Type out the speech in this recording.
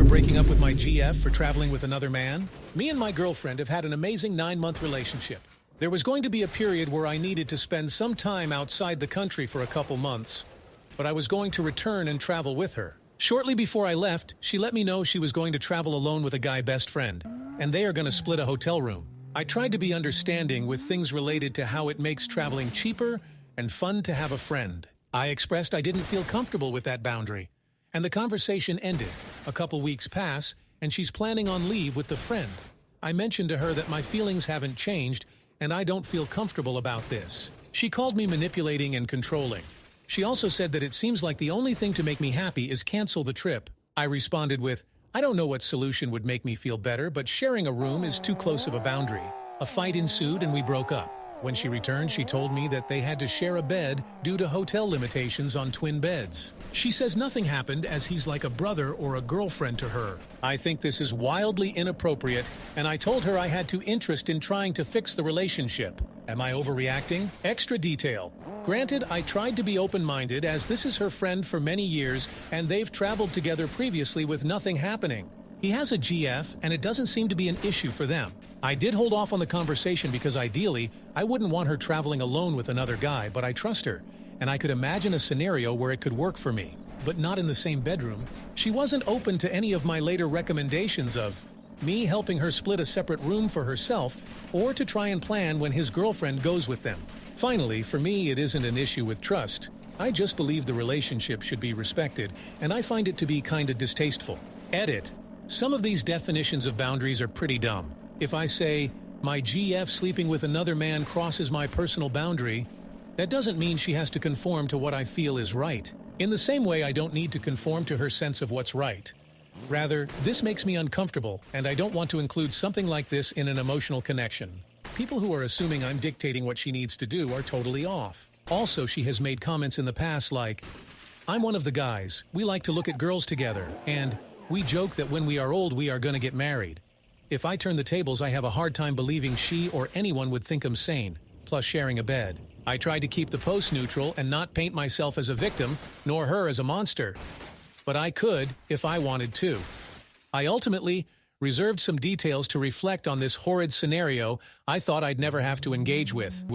breaking up with my GF for traveling with another man? Me and my girlfriend have had an amazing 9-month relationship. There was going to be a period where I needed to spend some time outside the country for a couple months, but I was going to return and travel with her. Shortly before I left, she let me know she was going to travel alone with a guy best friend, and they are going to split a hotel room. I tried to be understanding with things related to how it makes traveling cheaper and fun to have a friend. I expressed I didn't feel comfortable with that boundary, and the conversation ended. A couple weeks pass, and she's planning on leave with the friend. I mentioned to her that my feelings haven't changed, and I don't feel comfortable about this. She called me manipulating and controlling. She also said that it seems like the only thing to make me happy is cancel the trip. I responded with, I don't know what solution would make me feel better, but sharing a room is too close of a boundary. A fight ensued and we broke up. When she returned, she told me that they had to share a bed due to hotel limitations on twin beds. She says nothing happened as he's like a brother or a girlfriend to her. I think this is wildly inappropriate, and I told her I had to interest in trying to fix the relationship. Am I overreacting? Extra detail. Granted, I tried to be open-minded as this is her friend for many years and they've traveled together previously with nothing happening. He has a GF and it doesn't seem to be an issue for them. I did hold off on the conversation because ideally, I wouldn't want her traveling alone with another guy, but I trust her, and I could imagine a scenario where it could work for me, but not in the same bedroom. She wasn't open to any of my later recommendations of me helping her split a separate room for herself or to try and plan when his girlfriend goes with them. Finally, for me, it isn't an issue with trust. I just believe the relationship should be respected, and I find it to be kinda distasteful. Edit. Some of these definitions of boundaries are pretty dumb. If I say, my GF sleeping with another man crosses my personal boundary, that doesn't mean she has to conform to what I feel is right. In the same way, I don't need to conform to her sense of what's right. Rather, this makes me uncomfortable, and I don't want to include something like this in an emotional connection. People who are assuming I'm dictating what she needs to do are totally off. Also, she has made comments in the past like, I'm one of the guys, we like to look at girls together, and we joke that when we are old we are gonna get married. If I turn the tables, I have a hard time believing she or anyone would think I'm sane, plus sharing a bed. I tried to keep the post neutral and not paint myself as a victim, nor her as a monster. But I could, if I wanted to. I ultimately reserved some details to reflect on this horrid scenario I thought I'd never have to engage with.